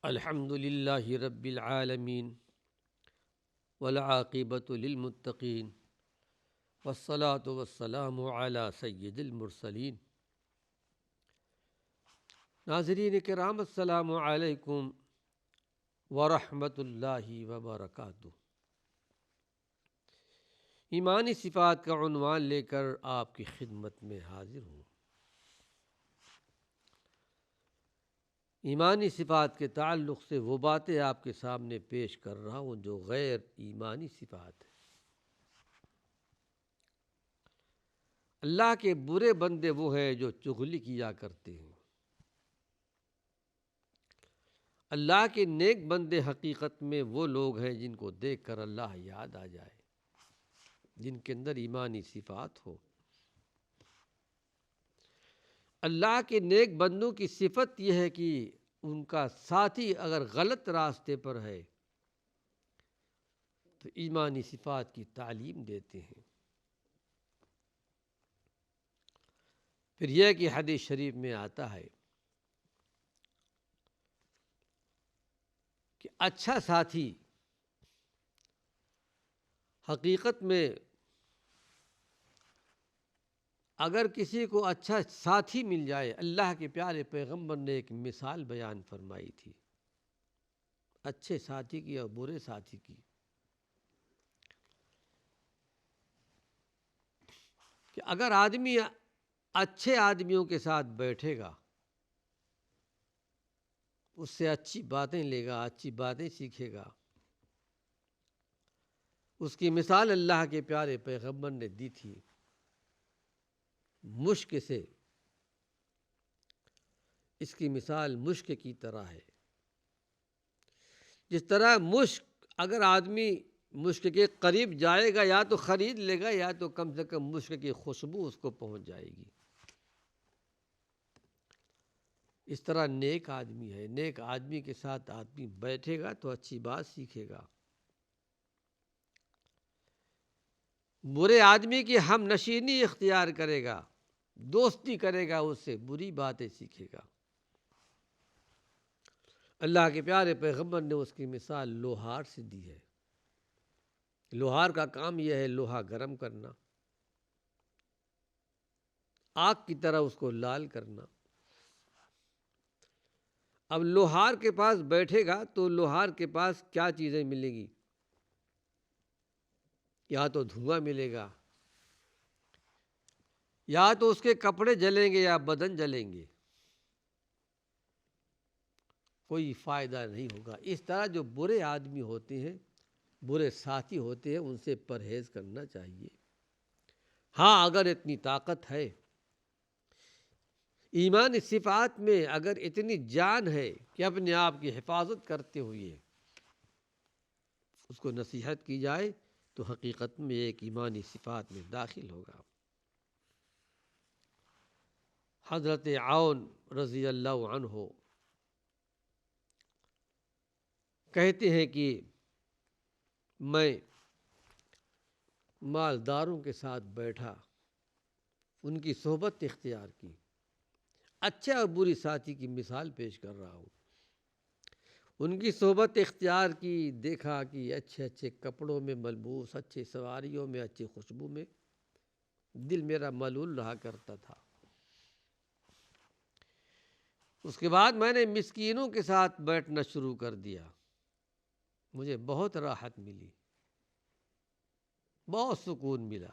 الحمد للہ رب العالمین والعاقبۃ للمتقین والصلاة والسلام علی سید المرسلین۔ ناظرین کرام، السلام علیکم ورحمۃ اللہ وبرکاتہ۔ ایمانی صفات کا عنوان لے کر آپ کی خدمت میں حاضر ہوں۔ ایمانی صفات کے تعلق سے وہ باتیں آپ کے سامنے پیش کر رہا ہوں جو غیر ایمانی صفات ہیں۔ اللہ کے برے بندے وہ ہیں جو چغلی کیا کرتے ہیں۔ اللہ کے نیک بندے حقیقت میں وہ لوگ ہیں جن کو دیکھ کر اللہ یاد آ جائے، جن کے اندر ایمانی صفات ہو۔ اللہ کے نیک بندوں کی صفت یہ ہے کہ ان کا ساتھی اگر غلط راستے پر ہے تو ایمانی صفات کی تعلیم دیتے ہیں۔ پھر یہ کہ حدیث شریف میں آتا ہے کہ اچھا ساتھی حقیقت میں اگر کسی کو اچھا ساتھی مل جائے، اللہ کے پیارے پیغمبر نے ایک مثال بیان فرمائی تھی اچھے ساتھی کی اور برے ساتھی کی، کہ اگر آدمی اچھے آدمیوں کے ساتھ بیٹھے گا، اس سے اچھی باتیں لے گا، اچھی باتیں سیکھے گا، اس کی مثال اللہ کے پیارے پیغمبر نے دی تھی مشک سے۔ اس کی مثال مشک کی طرح ہے۔ جس طرح مشک اگر آدمی مشک کے قریب جائے گا یا تو خرید لے گا یا تو کم سے کم مشک کی خوشبو اس کو پہنچ جائے گی، اس طرح نیک آدمی ہے۔ نیک آدمی کے ساتھ آدمی بیٹھے گا تو اچھی بات سیکھے گا، برے آدمی کی ہم نشینی اختیار کرے گا، دوستی کرے گا، اس سے بری باتیں سیکھے گا۔ اللہ کے پیارے پیغمبر نے اس کی مثال لوہار سے دی ہے۔ لوہار کا کام یہ ہے لوہا گرم کرنا، آگ کی طرح اس کو لال کرنا۔ اب لوہار کے پاس بیٹھے گا تو لوہار کے پاس کیا چیزیں ملیں گی؟ یا تو دھواں ملے گا، یا تو اس کے کپڑے جلیں گے یا بدن جلیں گے، کوئی فائدہ نہیں ہوگا۔ اس طرح جو برے آدمی ہوتے ہیں، برے ساتھی ہوتے ہیں، ان سے پرہیز کرنا چاہیے۔ ہاں، اگر اتنی طاقت ہے، ایمان صفات میں اگر اتنی جان ہے کہ اپنے آپ کی حفاظت کرتے ہوئے اس کو نصیحت کی جائے تو حقیقت میں ایک ایمانی صفات میں داخل ہوگا۔ حضرت عون رضی اللہ عنہ کہتے ہیں کہ میں مالداروں کے ساتھ بیٹھا، ان کی صحبت اختیار کی، اچھے اور بری ساتھی کی مثال پیش کر رہا ہوں۔ ان کی صحبت اختیار کی، دیکھا کہ اچھے اچھے کپڑوں میں ملبوس، اچھے سواریوں میں، اچھی خوشبو میں، دل میرا ملول رہا کرتا تھا۔ اس کے بعد میں نے مسکینوں کے ساتھ بیٹھنا شروع کر دیا، مجھے بہت راحت ملی، بہت سکون ملا۔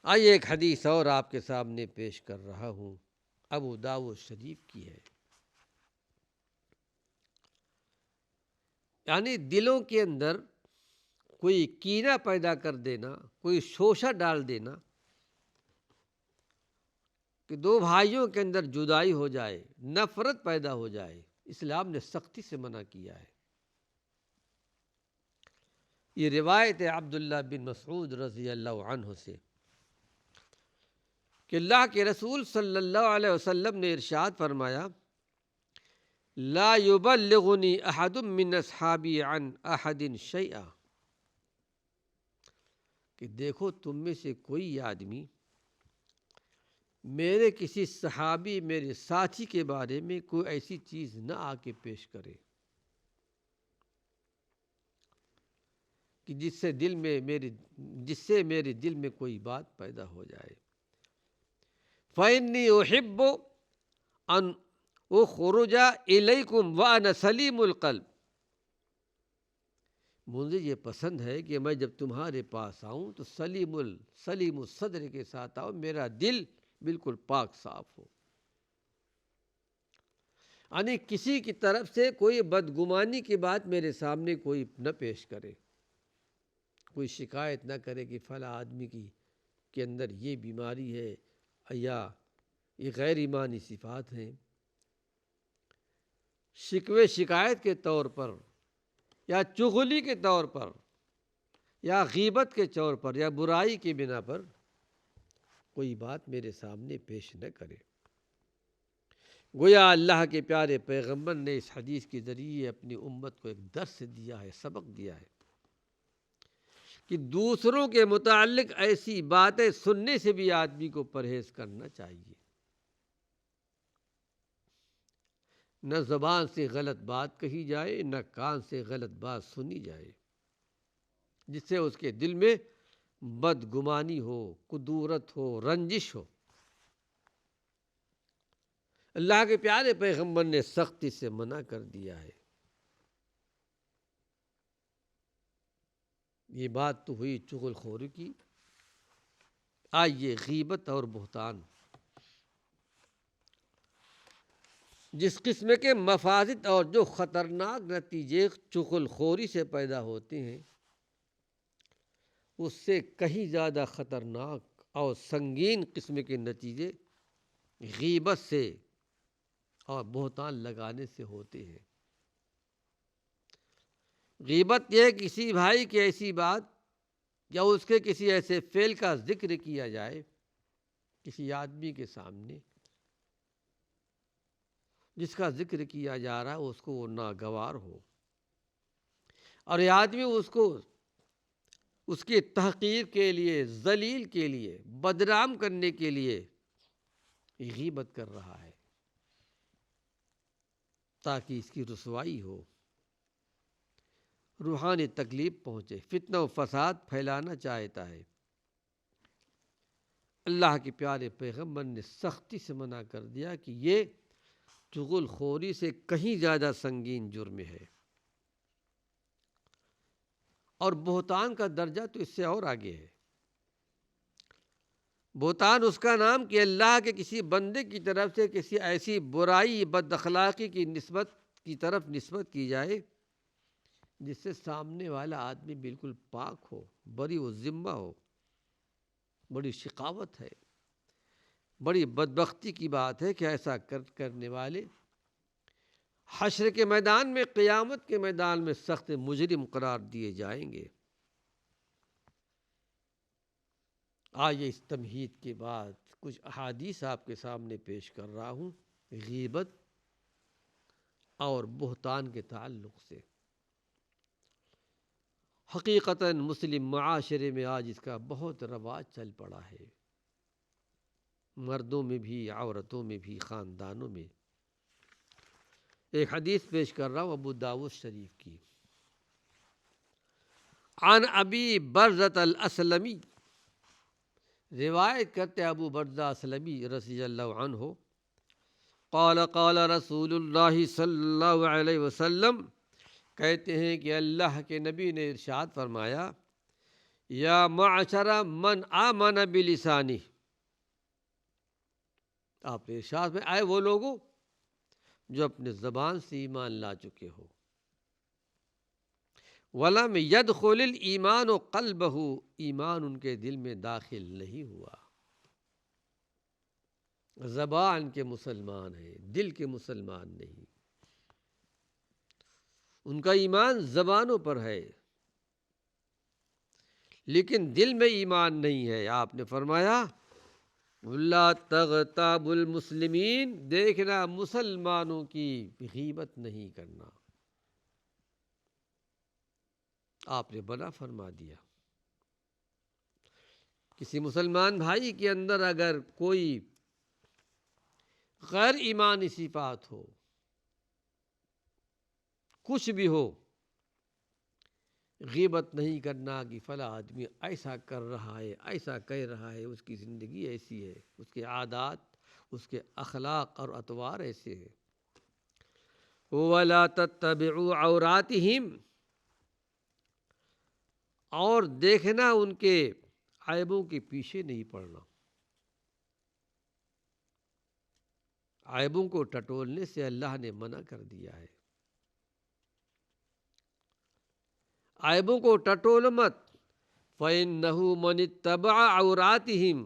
آئیے ایک حدیث اور آپ کے سامنے پیش کر رہا ہوں، ابو داؤد شریف کی ہے۔ یعنی دلوں کے اندر کوئی کینہ پیدا کر دینا، کوئی شوشہ ڈال دینا کہ دو بھائیوں کے اندر جدائی ہو جائے، نفرت پیدا ہو جائے، اسلام نے سختی سے منع کیا ہے۔ یہ روایت ہے عبداللہ بن مسعود رضی اللہ عنہ سے کہ اللہ کے رسول صلی اللہ علیہ وسلم نے ارشاد فرمایا، لا یبلغنی احد من اصحابی عن احد شیئا، کہ دیکھو تم میں سے کوئی آدمی میرے کسی صحابی، میرے ساتھی کے بارے میں کوئی ایسی چیز نہ آ کے پیش کرے کہ جس سے میرے دل میں کوئی بات پیدا ہو جائے۔ فَإِنِّي أُحِبُّ أَنْ أُخْرُجَ إِلَيْكُمْ وَأَنَا سَلِيمُ الْقَلْبِ، مجھے یہ پسند ہے کہ میں جب تمہارے پاس آؤں تو سلیم الصدر کے ساتھ آؤں، میرا دل بالکل پاک صاف ہو، یعنی کسی کی طرف سے کوئی بدگمانی کی بات میرے سامنے کوئی نہ پیش کرے، کوئی شکایت نہ کرے کہ فلاں آدمی کے اندر یہ بیماری ہے یا یہ غیر ایمانی صفات ہیں۔ شکوے شکایت کے طور پر یا چغلی کے طور پر یا غیبت کے طور پر یا برائی کی بنا پر کوئی بات میرے سامنے پیش نہ کرے۔ گویا اللہ کے پیارے پیغمبر نے اس حدیث کے ذریعے اپنی امت کو ایک درس دیا ہے، سبق دیا ہے کہ دوسروں کے متعلق ایسی باتیں سننے سے بھی آدمی کو پرہیز کرنا چاہیے۔ نہ زبان سے غلط بات کہی جائے، نہ کان سے غلط بات سنی جائے جس سے اس کے دل میں بدگمانی ہو، کدورت ہو، رنجش ہو۔ اللہ کے پیارے پیغمبر نے سختی سے منع کر دیا ہے۔ یہ بات تو ہوئی چغل خوری کی، آئیے غیبت اور بہتان، جس قسم کے مفاسد اور جو خطرناک نتیجے چغل خوری سے پیدا ہوتے ہیں، اس سے کہیں زیادہ خطرناک اور سنگین قسم کے نتیجے غیبت سے اور بہتان لگانے سے ہوتے ہیں۔ غیبت یہ کسی بھائی کی ایسی بات یا اس کے کسی ایسے فعل کا ذکر کیا جائے کسی آدمی کے سامنے جس کا ذکر کیا جا رہا ہے اس کو وہ ناگوار ہو، اور یہ آدمی اس کی تحقیر کے لیے، ذلیل کے لیے، بدنام کرنے کے لیے غیبت کر رہا ہے تاکہ اس کی رسوائی ہو، روحانی تکلیف پہنچے، فتنہ و فساد پھیلانا چاہتا ہے۔ اللہ کے پیارے پیغمبر نے سختی سے منع کر دیا کہ یہ چغل خوری سے کہیں زیادہ سنگین جرم ہے، اور بہتان کا درجہ تو اس سے اور آگے ہے۔ بہتان اس کا نام کہ اللہ کے کسی بندے کی طرف سے کسی ایسی برائی، بد اخلاقی کی طرف نسبت کی جائے جس سے سامنے والا آدمی بالکل پاک ہو، بری و ذمہ ہو۔ بڑی شقاوت ہے، بڑی بدبختی کی بات ہے کہ ایسا کرنے والے حشر کے میدان میں، قیامت کے میدان میں سخت مجرم قرار دیے جائیں گے۔ آئیے اس تمہید کے بعد کچھ احادیث آپ کے سامنے پیش کر رہا ہوں غیبت اور بہتان کے تعلق سے۔ حقیقتاً مسلم معاشرے میں آج اس کا بہت رواج چل پڑا ہے، مردوں میں بھی، عورتوں میں بھی، خاندانوں میں۔ ایک حدیث پیش کر رہا ہوں ابو داؤد شریف کی۔ عن ابی برزۃ الاسلمی، روایت کرتے ابو برزہ اسلمی رضی اللہ عنہ، قال قال رسول اللہ صلی اللہ علیہ وسلم، کہتے ہیں کہ اللہ کے نبی نے ارشاد فرمایا، یا معشر من آمن بلسانہ، آپ نے ارشاد میں آئے وہ لوگوں جو اپنے زبان سے ایمان لا چکے ہو، وَلَمْ يَدْخُلِ الْإِيمَانُ قَلْبَهُ، ایمان ان کے دل میں داخل نہیں ہوا۔ زبان کے مسلمان ہیں، دل کے مسلمان نہیں، ان کا ایمان زبانوں پر ہے لیکن دل میں ایمان نہیں ہے۔ آپ نے فرمایا لا تغتاب المسلمین، دیکھنا مسلمانوں کی غیبت نہیں کرنا۔ آپ نے منع فرما دیا۔ کسی مسلمان بھائی کے اندر اگر کوئی غیر ایمانی صفات ہو، کچھ بھی ہو، غیبت نہیں کرنا کہ فلاں آدمی ایسا کر رہا ہے، ایسا کہہ رہا ہے، اس کی زندگی ایسی ہے، اس کے عادات، اس کے اخلاق اور اطوار ایسے ہیں۔ وَلَا تَتَّبِعُوا عَوْرَاتِهِمْ، اور دیکھنا ان کے عیبوں کے پیچھے نہیں پڑنا، عیبوں کو ٹٹولنے سے اللہ نے منع کر دیا ہے۔ عیبوں کو ٹٹول مت، فَإِنَّهُ مَنِ اتَّبَعَ عَوْرَاتِهِمْ،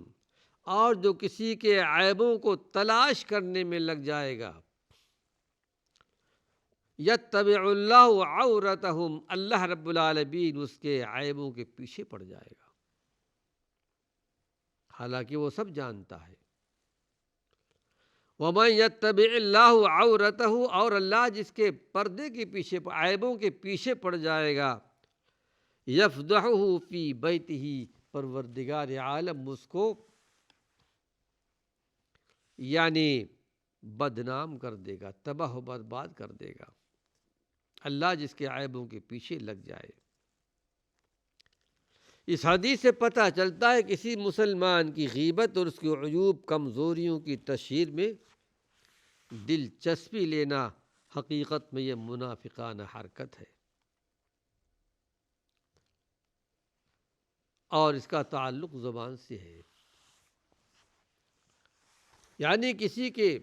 اور جو کسی کے عیبوں کو تلاش کرنے میں لگ جائے گا، یتبع اللہ عورتہم، اللہ رب العالمین اس کے عیبوں کے پیچھے پڑ جائے گا، حالانکہ وہ سب جانتا ہے۔ وَمَن یتبع اللہ عورتہ، اور اللہ جس کے پردے کے پیچھے، عیبوں کے پیچھے پڑ جائے گا، یفضحہ فی بیتہ، پروردگار عالم اس کو یعنی بدنام کر دے گا، تباہ و برباد کر دے گا، اللہ جس کے عیبوں کے پیچھے لگ جائے۔ اس حدیث سے پتہ چلتا ہے کسی مسلمان کی غیبت اور اس کی عیوب، کمزوریوں کی تشہیر میں دلچسپی لینا حقیقت میں یہ منافقانہ حرکت ہے، اور اس کا تعلق زبان سے ہے، یعنی کسی کے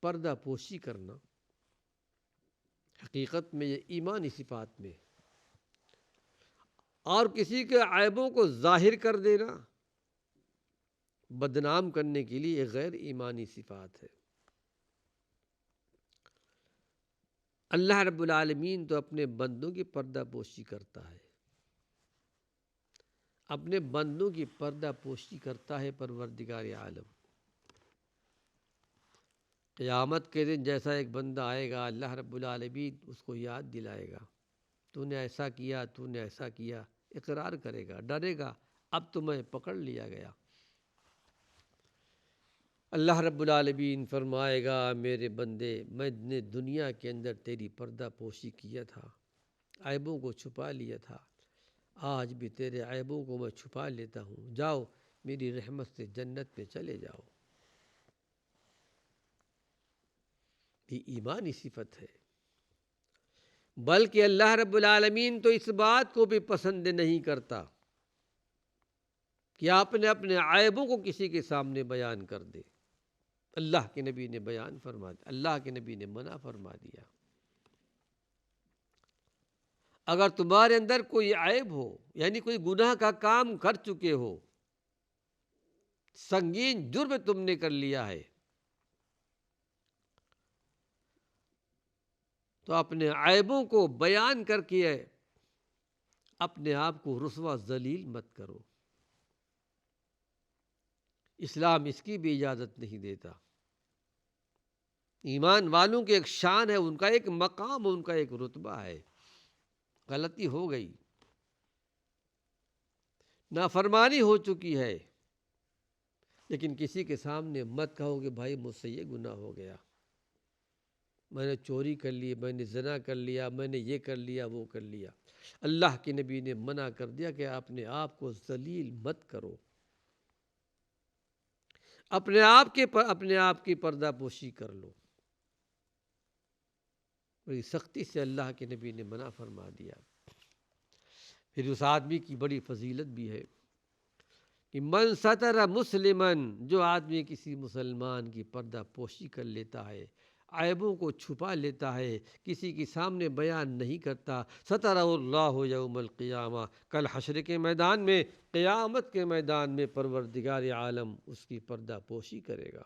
پردہ پوشی کرنا حقیقت میں یہ ایمانی صفات میں، اور کسی کے عیبوں کو ظاہر کر دینا بدنام کرنے کے لیے ایک غیر ایمانی صفات ہے۔ اللہ رب العالمین تو اپنے بندوں کی پردہ پوشی کرتا ہے، اپنے بندوں کی پردہ پوشی کرتا ہے پروردگار عالم۔ قیامت کے دن جیسا ایک بندہ آئے گا، اللہ رب العالمین اس کو یاد دلائے گا، تو نے ایسا کیا، تو نے ایسا کیا، اقرار کرے گا، ڈرے گا، اب تو میں پکڑ لیا گیا۔ اللہ رب العالمین فرمائے گا، میرے بندے، میں نے دنیا کے اندر تیری پردہ پوشی کیا تھا، عیبوں کو چھپا لیا تھا، آج بھی تیرے عیبوں کو میں چھپا لیتا ہوں، جاؤ میری رحمت سے جنت میں چلے جاؤ۔ یہ ایمانی صفت ہے، بلکہ اللہ رب العالمین تو اس بات کو بھی پسند نہیں کرتا کہ آپ نے اپنے عیبوں کو کسی کے سامنے بیان کر دے۔ اللہ کے نبی نے بیان فرما دیا، اللہ کے نبی نے منع فرما دیا۔ اگر تمہارے اندر کوئی عیب ہو، یعنی کوئی گناہ کا کام کر چکے ہو، سنگین جرم تم نے کر لیا ہے، تو اپنے عیبوں کو بیان کر کے اپنے آپ کو رسوا ذلیل مت کرو۔ اسلام اس کی بھی اجازت نہیں دیتا۔ ایمان والوں کی ایک شان ہے، ان کا ایک مقام، ان کا ایک رتبہ ہے۔ غلطی ہو گئی، نافرمانی ہو چکی ہے، لیکن کسی کے سامنے مت کہو کہ بھائی مجھ سے یہ گناہ ہو گیا، میں نے چوری کر لی، میں نے زنا کر لیا، میں نے یہ کر لیا، وہ کر لیا۔ اللہ کے نبی نے منع کر دیا کہ اپنے آپ کو ذلیل مت کرو، اپنے آپ کی پردہ پوشی کر لو۔ بڑی سختی سے اللہ کے نبی نے منع فرما دیا۔ پھر اس آدمی کی بڑی فضیلت بھی ہے کہ من ستر مسلمن، جو آدمی کسی مسلمان کی پردہ پوشی کر لیتا ہے، عیبوں کو چھپا لیتا ہے، کسی کے سامنے بیان نہیں کرتا، سترہ اللہ یوم القیامہ، کل حشر کے میدان میں، قیامت کے میدان میں پروردگار عالم اس کی پردہ پوشی کرے گا۔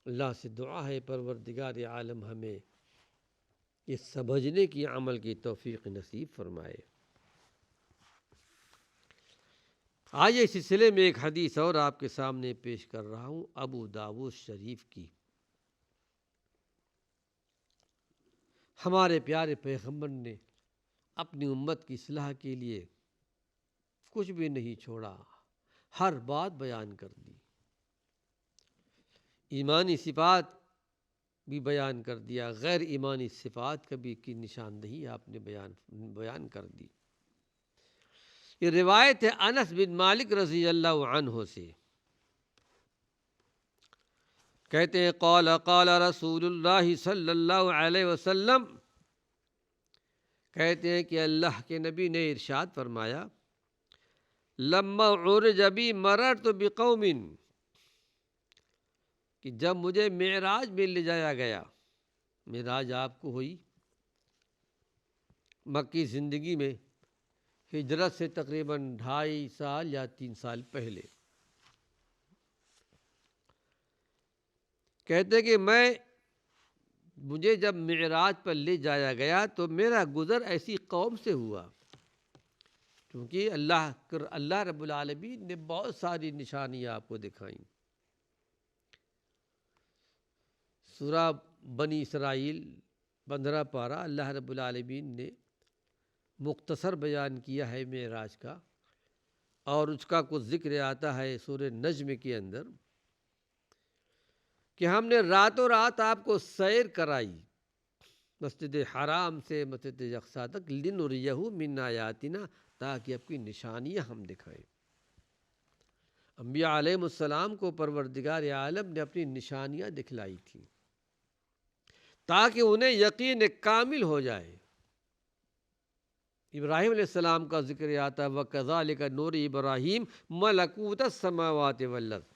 اللہ سے دعا ہے پروردگار عالم ہمیں یہ سمجھنے کی، عمل کی توفیق نصیب فرمائے۔ آج اس سلسلے میں ایک حدیث اور آپ کے سامنے پیش کر رہا ہوں، ابو داؤد شریف کی۔ ہمارے پیارے پیغمبر نے اپنی امت کی اصلاح کے لیے کچھ بھی نہیں چھوڑا، ہر بات بیان کر دی۔ ایمانی صفات بھی بیان کر دیا، غیر ایمانی صفات کا بھی کی نشاندہی آپ نے بیان کر دی۔ یہ روایت ہے انس بن مالک رضی اللہ عنہ سے، کہتے ہیں قال قال رسول اللہ صلی اللہ علیہ وسلم، کہتے ہیں کہ اللہ کے نبی نے ارشاد فرمایا، لما عرج بی مررت بقوم، کہ جب مجھے معراج میں لے جایا گیا، معراج آپ کو ہوئی مکی زندگی میں ہجرت سے تقریباً 2.5 سال یا 3 سال پہلے، کہتے کہ مجھے جب معراج پر لے جایا گیا تو میرا گزر ایسی قوم سے ہوا، کیونکہ اللہ رب العالمین نے بہت ساری نشانیاں آپ کو دکھائیں۔ سورہ بنی اسرائیل 15 پارہ اللہ رب العالمین نے مختصر بیان کیا ہے معراج کا، اور اس کا کچھ ذکر آتا ہے سورہ نجم کے اندر، کہ ہم نے راتوں رات آپ کو سیر کرائی مسجد حرام سے مسجد اقصی تک، لنریہ من آیاتنا، تاکہ آپ کی نشانیاں ہم دکھائیں۔ انبیاء علیہ السلام کو پروردگار عالم نے اپنی نشانیاں دکھلائی تھیں تاکہ انہیں یقین کامل ہو جائے۔ ابراہیم علیہ السلام کا ذکر آتا ہے وَكَذَلِكَ نُورِ ابراہیم ملکوت السماوات والارض،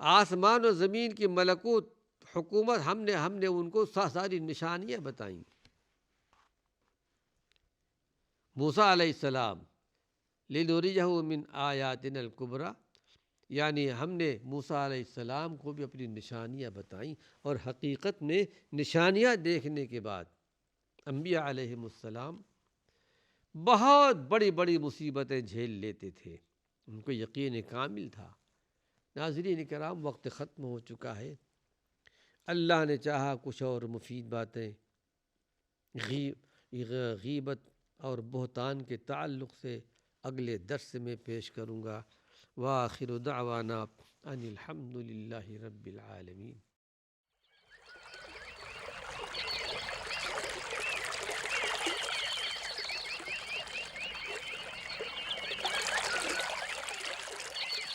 آسمان و زمین کی ملکوت حکومت ہم نے ان کو ساری نشانیاں بتائیں۔ موسیٰ علیہ السلام لِنُرِيَهُ مِنْ آیاتنا الکبریٰ، یعنی ہم نے موسیٰ علیہ السلام کو بھی اپنی نشانیاں بتائیں، اور حقیقت میں نشانیاں دیکھنے کے بعد انبیاء علیہ السلام بہت بڑی بڑی مصیبتیں جھیل لیتے تھے، ان کو یقین کامل تھا۔ ناظرین کرام، وقت ختم ہو چکا ہے، اللہ نے چاہا کچھ اور مفید باتیں غیبت اور بہتان کے تعلق سے اگلے درس میں پیش کروں گا۔ وآخر دعوانا ان الحمد للہ رب العالمین۔